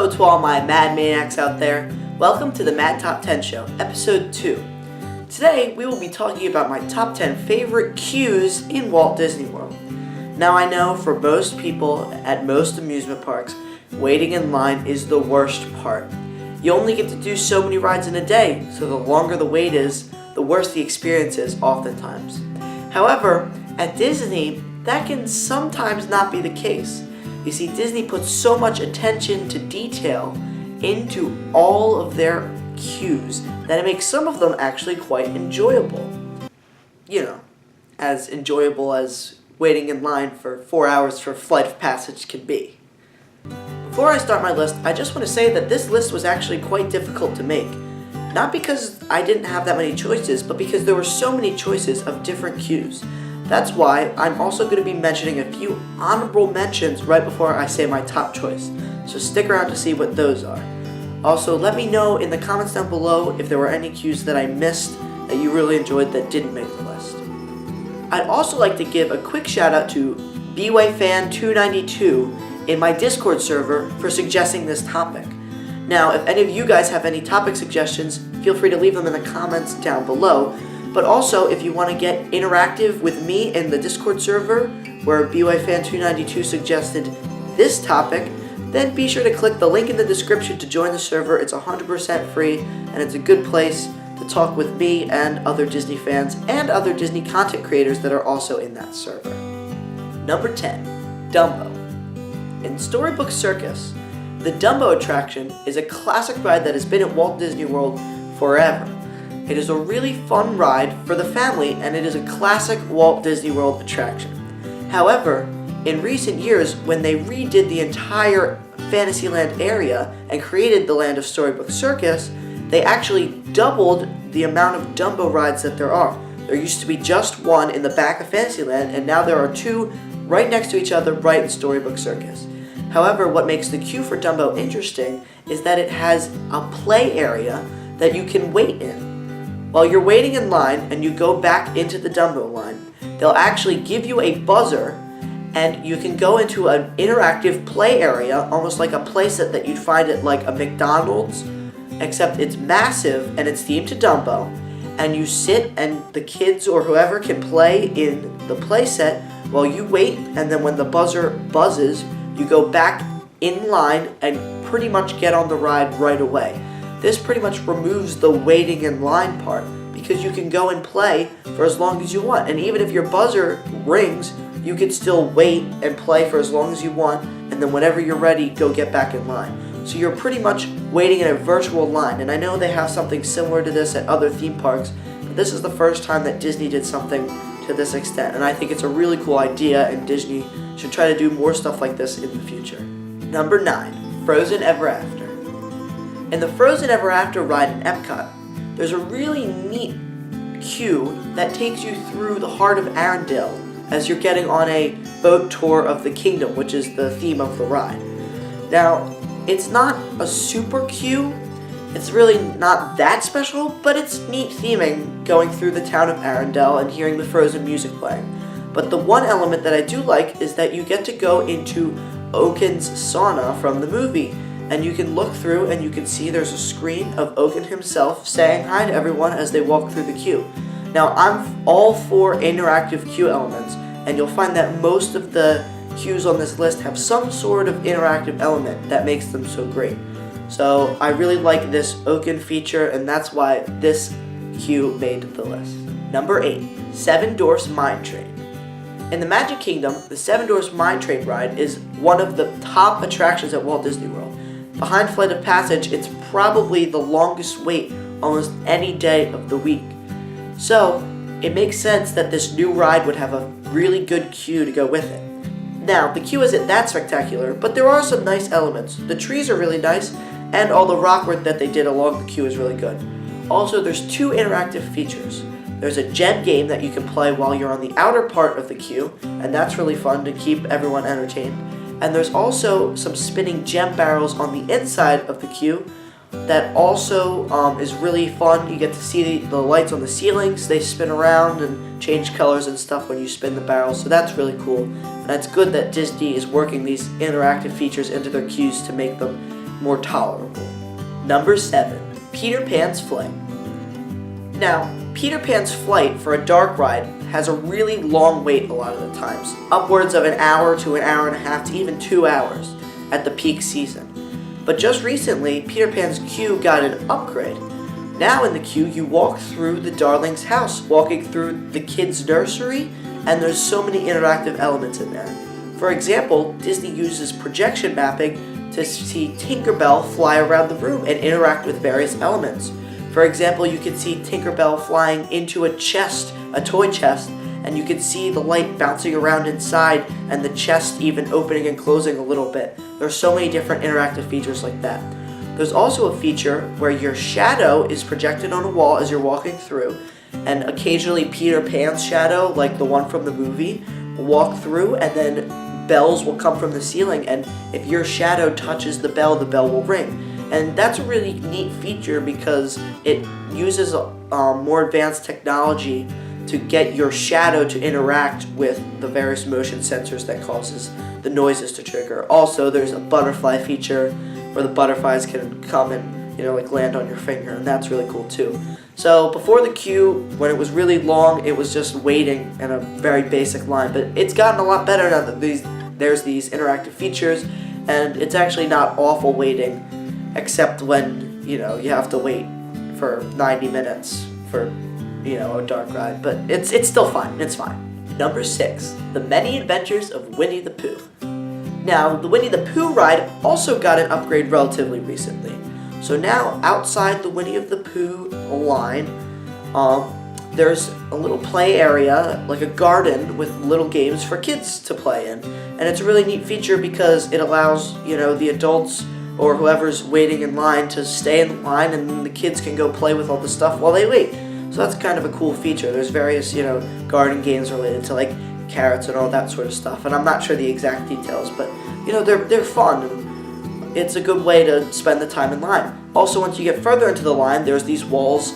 Hello to all my Mad Maniacs out there. Welcome to the Mad Top 10 Show, Episode 2. Today, we will be talking about my top 10 favorite queues in Walt Disney World. Now, I know for most people at most amusement parks, waiting in line is the worst part. You only get to do so many rides in a day, so the longer the wait is, the worse the experience is oftentimes. However, at Disney, that can sometimes not be the case. You see, Disney puts so much attention to detail into all of their queues that it makes some of them actually quite enjoyable. You know, as enjoyable as waiting in line for 4 hours for Flight of Passage can be. Before I start my list, I just want to say that this list was actually quite difficult to make. Not because I didn't have that many choices, but because there were so many choices of different queues. That's why I'm also going to be mentioning a few honorable mentions right before I say my top choice. So stick around to see what those are. Also, let me know in the comments down below if there were any queues that I missed that you really enjoyed that didn't make the list. I'd also like to give a quick shout out to BYFan292 in my Discord server for suggesting this topic. Now, if any of you guys have any topic suggestions, feel free to leave them in the comments down below. But also, if you want to get interactive with me in the Discord server, where BYFan292 suggested this topic, then be sure to click the link in the description to join the server. It's 100% free, and it's a good place to talk with me and other Disney fans and other Disney content creators that are also in that server. Number 10, Dumbo. In Storybook Circus, the Dumbo attraction is a classic ride that has been at Walt Disney World forever. It is a really fun ride for the family, and it is a classic Walt Disney World attraction. However, in recent years, when they redid the entire Fantasyland area and created the land of Storybook Circus, they actually doubled the amount of Dumbo rides that there are. There used to be just one in the back of Fantasyland, and now there are two right next to each other right in Storybook Circus. However, what makes the queue for Dumbo interesting is that it has a play area that you can wait in. While you're waiting in line and you go back into the Dumbo line, they'll actually give you a buzzer and you can go into an interactive play area, almost like a playset that you'd find at like a McDonald's, except it's massive and it's themed to Dumbo, and you sit and the kids or whoever can play in the playset while you wait, and then when the buzzer buzzes, you go back in line and pretty much get on the ride right away. This pretty much removes the waiting in line part because you can go and play for as long as you want. And even if your buzzer rings, you can still wait and play for as long as you want, and then whenever you're ready, go get back in line. So you're pretty much waiting in a virtual line. And I know they have something similar to this at other theme parks, but this is the first time that Disney did something to this extent. And I think it's a really cool idea, and Disney should try to do more stuff like this in the future. Number 9, Frozen Ever After. In the Frozen Ever After ride in Epcot, there's a really neat queue that takes you through the heart of Arendelle as you're getting on a boat tour of the kingdom, which is the theme of the ride. Now, it's not a super queue, it's really not that special, but it's neat theming going through the town of Arendelle and hearing the Frozen music playing. But the one element that I do like is that you get to go into Oaken's sauna from the movie. And you can look through and you can see there's a screen of Oaken himself saying hi to everyone as they walk through the queue. Now, I'm all for interactive queue elements, and you'll find that most of the queues on this list have some sort of interactive element that makes them so great. So I really like this Oaken feature, and that's why this queue made the list. Number 8, Seven Dwarfs Mine Train. In the Magic Kingdom, the Seven Dwarfs Mine Train ride is one of the top attractions at Walt Disney World. Behind Flight of Passage, it's probably the longest wait almost any day of the week. So, it makes sense that this new ride would have a really good queue to go with it. Now, the queue isn't that spectacular, but there are some nice elements. The trees are really nice, and all the rock work that they did along the queue is really good. Also, there's 2 interactive features. There's a gem game that you can play while you're on the outer part of the queue, and that's really fun to keep everyone entertained. And there's also some spinning gem barrels on the inside of the queue that also is really fun. You get to see the lights on the ceilings. They spin around and change colors and stuff when you spin the barrels, so that's really cool. And it's good that Disney is working these interactive features into their queues to make them more tolerable. Number 7. Peter Pan's Flight. Now, Peter Pan's Flight for a dark ride has a really long wait a lot of the times, upwards of an hour to an hour and a half to even 2 hours at the peak season. But just recently, Peter Pan's Queue got an upgrade. Now in the queue, you walk through the Darling's house, walking through the kids' nursery, and there's so many interactive elements in there. For example, Disney uses projection mapping to see Tinkerbell fly around the room and interact with various elements. For example, you can see Tinkerbell flying into a chest, a toy chest, and you can see the light bouncing around inside and the chest even opening and closing a little bit. There's so many different interactive features like that. There's also a feature where your shadow is projected on a wall as you're walking through, and occasionally Peter Pan's shadow, like the one from the movie, will walk through, and then bells will come from the ceiling, and if your shadow touches the bell will ring. And that's a really neat feature because it uses more advanced technology to get your shadow to interact with the various motion sensors that causes the noises to trigger. Also, there's a butterfly feature where the butterflies can come and land on your finger, and that's really cool too. So before the queue, when it was really long, it was just waiting in a very basic line, but it's gotten a lot better now that there's these interactive features, and it's actually not awful waiting, except when you have to wait for 90 minutes for a dark ride, but it's still fine. It's fine. Number 6, The Many Adventures of Winnie the Pooh. Now, the Winnie the Pooh ride also got an upgrade relatively recently. So now, outside the Winnie the Pooh line, there's a little play area, like a garden with little games for kids to play in. And it's a really neat feature because it allows, the adults or whoever's waiting in line to stay in the line, and the kids can go play with all the stuff while they wait. So that's kind of a cool feature. There's various, garden games related to like carrots and all that sort of stuff. And I'm not sure the exact details, but they're fun. And it's a good way to spend the time in line. Also, once you get further into the line, there's these walls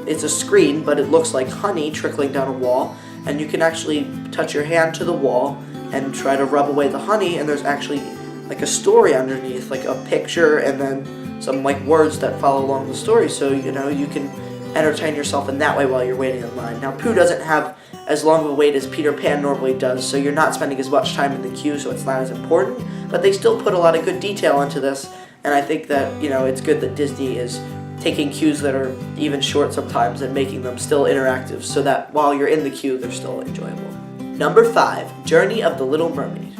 it's a screen, but it looks like honey trickling down a wall, and you can actually touch your hand to the wall and try to rub away the honey, and there's actually like a story underneath, like a picture and then some like words that follow along the story, so you can entertain yourself in that way while you're waiting in line. Now, Pooh doesn't have as long of a wait as Peter Pan normally does, so you're not spending as much time in the queue, so it's not as important, but they still put a lot of good detail into this, and I think that, it's good that Disney is taking queues that are even short sometimes and making them still interactive so that while you're in the queue, they're still enjoyable. Number 5, Journey of the Little Mermaid.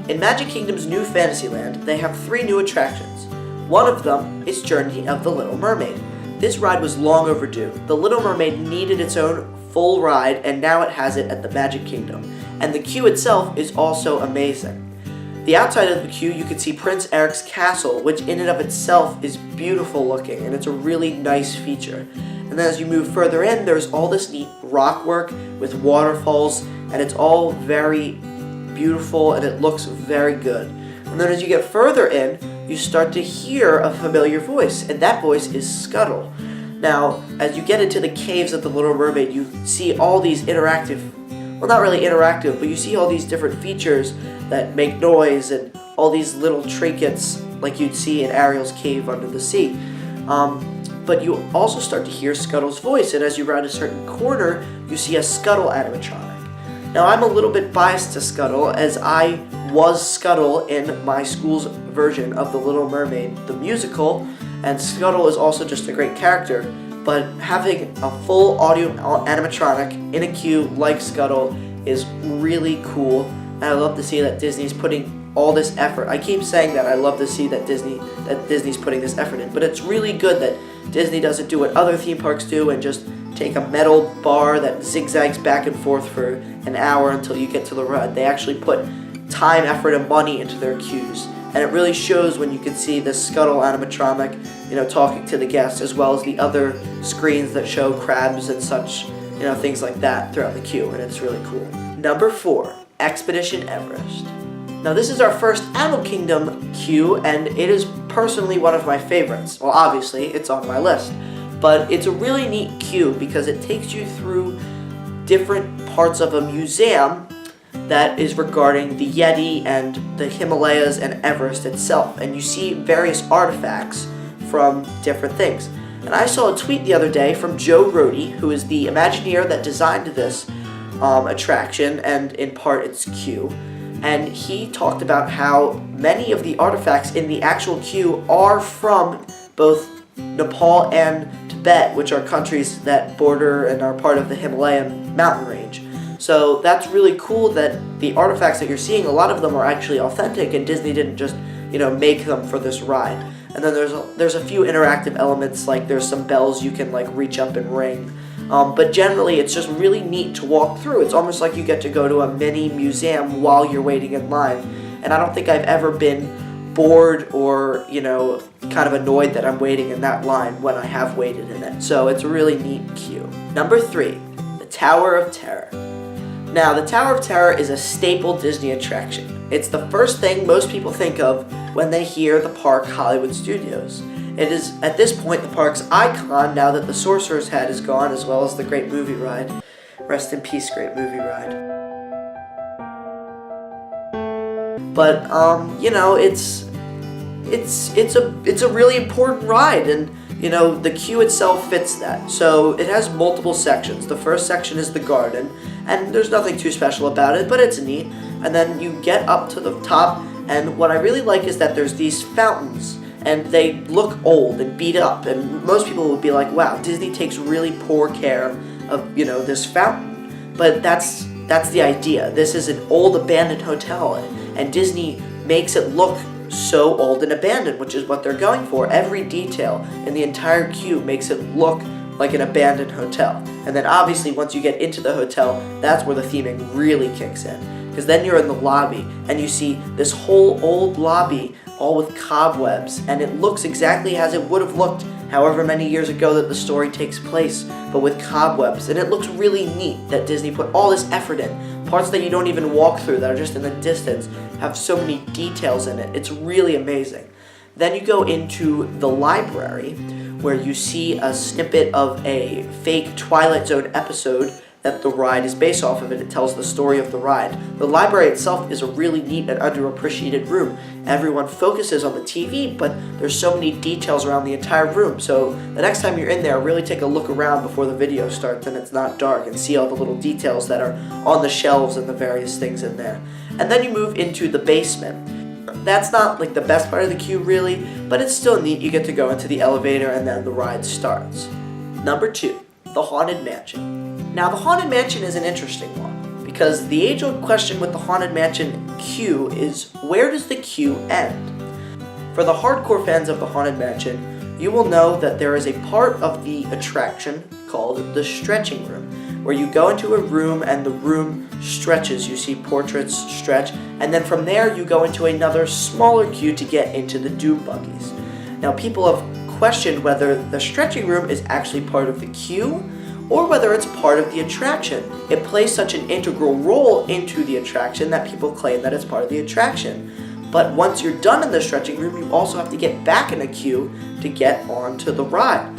In Magic Kingdom's new Fantasyland, they have 3 new attractions. One of them is Journey of the Little Mermaid. This ride was long overdue. The Little Mermaid needed its own full ride, and now it has it at the Magic Kingdom. And the queue itself is also amazing. The outside of the queue, you can see Prince Eric's castle, which in and of itself is beautiful looking, and it's a really nice feature. And then as you move further in, there's all this neat rock work with waterfalls, and it's all very beautiful, and it looks very good. And then as you get further in, you start to hear a familiar voice, and that voice is Scuttle. Now, as you get into the caves of the Little Mermaid, you see all these interactive, well, not really interactive, but you see all these different features that make noise and all these little trinkets like you'd see in Ariel's cave under the sea. But you also start to hear Scuttle's voice, and as you round a certain corner, you see a Scuttle animatronic. Now, I'm a little bit biased to Scuttle, as I was Scuttle in my school's version of The Little Mermaid, the musical, and Scuttle is also just a great character, but having a full audio animatronic in a queue like Scuttle is really cool, and I love to see that Disney's putting all this effort. I keep saying that I love to see that Disney's putting this effort in, but it's really good that Disney doesn't do what other theme parks do and just take a metal bar that zigzags back and forth for an hour until you get to the ride. They actually put time, effort, and money into their queues. And it really shows when you can see the Scuttle animatronic, talking to the guests, as well as the other screens that show crabs and such, things like that throughout the queue, and it's really cool. Number 4, Expedition Everest. Now, this is our first Animal Kingdom queue, and it is personally one of my favorites. Well, obviously, it's on my list. But it's a really neat queue because it takes you through different parts of a museum that is regarding the Yeti and the Himalayas and Everest itself, and you see various artifacts from different things. And I saw a tweet the other day from Joe Rohde, who is the Imagineer that designed this attraction, and in part its queue. And he talked about how many of the artifacts in the actual queue are from both Nepal and Tibet, which are countries that border and are part of the Himalayan mountain range. So that's really cool that the artifacts that you're seeing, a lot of them are actually authentic, and Disney didn't just, make them for this ride. And then there's a few interactive elements, like there's some bells you can reach up and ring. But generally, it's just really neat to walk through. It's almost like you get to go to a mini museum while you're waiting in line. And I don't think I've ever been bored or, kind of annoyed that I'm waiting in that line when I have waited in it. So it's a really neat queue. Number 3, the Tower of Terror. Now, the Tower of Terror is a staple Disney attraction. It's the first thing most people think of when they hear the park Hollywood Studios. It is, at this point, the park's icon now that the Sorcerer's Hat is gone, as well as the Great Movie Ride. Rest in peace, Great Movie Ride. But, it's a really important ride, and, the queue itself fits that. So it has multiple sections. The first section is the garden, and there's nothing too special about it, but it's neat. And then you get up to the top, and what I really like is that there's these fountains, and they look old and beat up, and most people would be like, wow, Disney takes really poor care of, this fountain. But that's the idea. This is an old abandoned hotel, and Disney makes it look so old and abandoned, which is what they're going for. Every detail in the entire queue makes it look like an abandoned hotel. And then obviously once you get into the hotel, that's where the theming really kicks in. Because then you're in the lobby, and you see this whole old lobby all with cobwebs, and it looks exactly as it would have looked however many years ago that the story takes place, but with cobwebs. And it looks really neat that Disney put all this effort in. Parts that you don't even walk through, that are just in the distance, have so many details in it. It's really amazing. Then you go into the library, where you see a snippet of a fake Twilight Zone episode that the ride is based off of. It tells the story of the ride. The library itself is a really neat and underappreciated room. Everyone focuses on the TV, but there's so many details around the entire room. So the next time you're in there, really take a look around before the video starts and it's not dark, and see all the little details that are on the shelves and the various things in there. And then you move into the basement. That's not the best part of the queue really, but it's still neat. You get to go into the elevator and then the ride starts. Number 2, the Haunted Mansion. Now, the Haunted Mansion is an interesting one, because the age-old question with the Haunted Mansion queue is, where does the queue end? For the hardcore fans of the Haunted Mansion, you will know that there is a part of the attraction called the stretching room, where you go into a room and the room stretches. You see portraits stretch, and then from there you go into another smaller queue to get into the Doom Buggies. Now, people have questioned whether the stretching room is actually part of the queue, or whether it's part of the attraction. It plays such an integral role into the attraction that people claim that it's part of the attraction. But once you're done in the stretching room, you also have to get back in a queue to get onto the ride.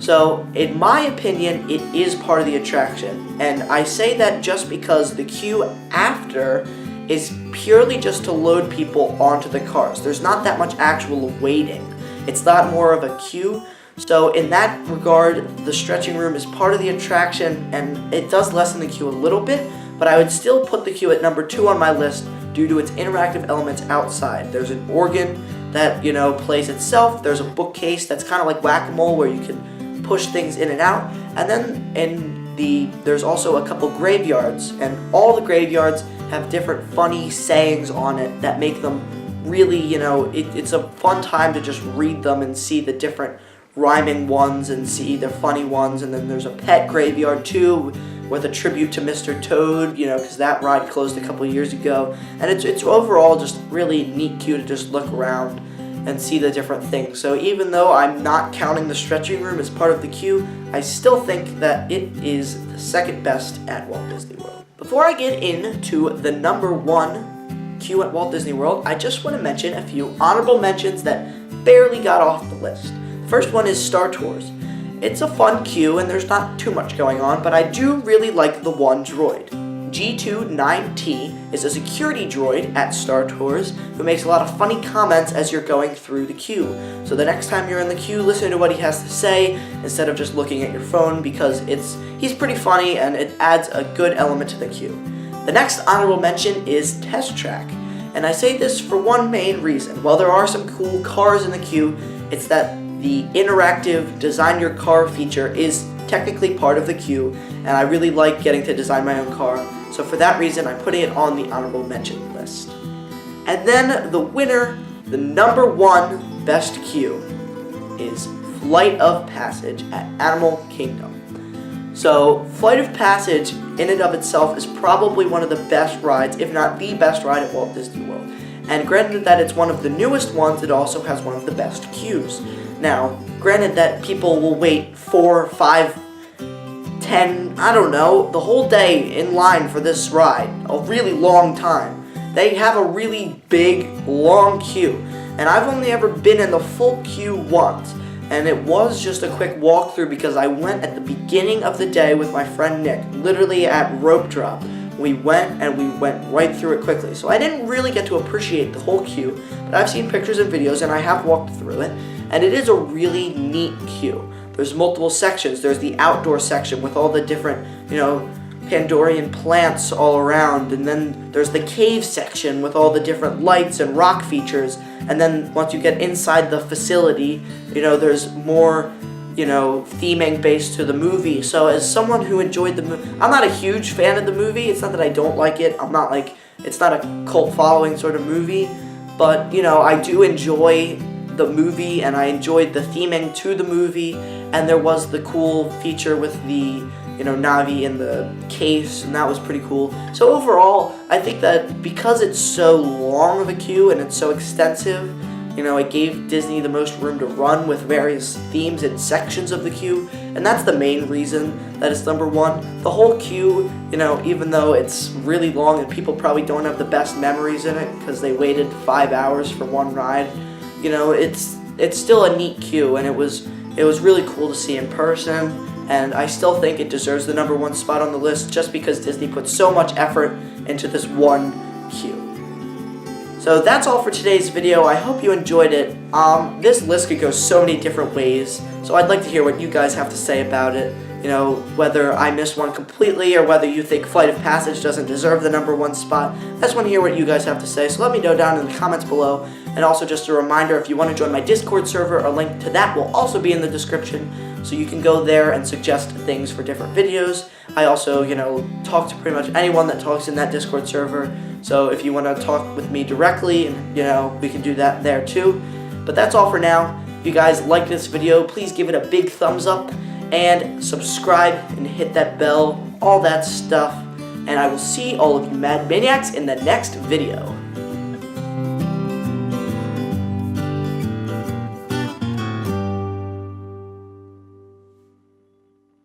So, in my opinion, it is part of the attraction. And I say that just because the queue after is purely just to load people onto the cars. There's not that much actual waiting. It's not more of a queue. So in that regard, the stretching room is part of the attraction, and it does lessen the queue a little bit, but I would still put the queue at number 2 on my list due to its interactive elements outside. There's an organ that, plays itself. There's a bookcase that's kind of like whack-a-mole where you can push things in and out. And then there's also a couple graveyards, and all the graveyards have different funny sayings on it that make them really, it's a fun time to just read them and see the different rhyming ones and see the funny ones. And then there's a pet graveyard too, with a tribute to Mr. Toad, because that ride closed a couple years ago. And it's overall just really neat queue to just look around and see the different things. So even though I'm not counting the stretching room as part of the queue, I still think that it is the second best at Walt Disney World. Before I get into the number 1 queue at Walt Disney World, I just want to mention a few honorable mentions that barely got off the list. First one is Star Tours. It's a fun queue and there's not too much going on, but I do really like the one droid. G29T is a security droid at Star Tours who makes a lot of funny comments as you're going through the queue. So the next time you're in the queue, listen to what he has to say instead of just looking at your phone, because he's pretty funny and it adds a good element to the queue. The next honorable mention is Test Track. And I say this for one main reason. While there are some cool cars in the queue, it's that the interactive design your car feature is technically part of the queue, and I really like getting to design my own car, so for that reason I'm putting it on the honorable mention list. And then the winner, the number one best queue, is Flight of Passage at Animal Kingdom. So Flight of Passage in and of itself is probably one of the best rides, if not the best ride at Walt Disney World. And granted that it's one of the newest ones, it also has one of the best queues. Now, granted that people will wait 4, 5, 10, I don't know, the whole day in line for this ride, a really long time. They have a really big, long queue, and I've only ever been in the full queue once, and it was just a quick walkthrough because I went at the beginning of the day with my friend Nick, literally at rope drop. We went right through it quickly, so I didn't really get to appreciate the whole queue, but I've seen pictures and videos and I have walked through it, and it is a really neat queue. There's multiple sections. There's the outdoor section with all the different, Pandorian plants all around, and then there's the cave section with all the different lights and rock features, and then once you get inside the facility, there's more theming based to the movie. So as someone who enjoyed the movie, I'm not a huge fan of the movie. It's not that I don't like it. It's not a cult following sort of movie, but I do enjoy the movie and I enjoyed the theming to the movie, and there was the cool feature with the Navi in the case, and that was pretty cool. So overall, I think that because it's so long of a queue and it's so extensive, it gave Disney the most room to run with various themes and sections of the queue, and that's the main reason that it's number one. The whole queue, even though it's really long and people probably don't have the best memories in it because they waited 5 hours for one ride, it's still a neat queue, and it was really cool to see in person, and I still think it deserves the number one spot on the list just because Disney put so much effort into this one queue. So that's all for today's video. I hope you enjoyed it. This list could go so many different ways, so I'd like to hear what you guys have to say about it. Whether I missed one completely or whether you think Flight of Passage doesn't deserve the number one spot. I just want to hear what you guys have to say, so let me know down in the comments below. And also just a reminder, if you want to join my Discord server, a link to that will also be in the description, so you can go there and suggest things for different videos. I also, talk to pretty much anyone that talks in that Discord server, so if you want to talk with me directly, we can do that there too. But that's all for now. If you guys liked this video, please give it a big thumbs up, and subscribe and hit that bell, all that stuff, and I will see all of you Mad Maniacs in the next video.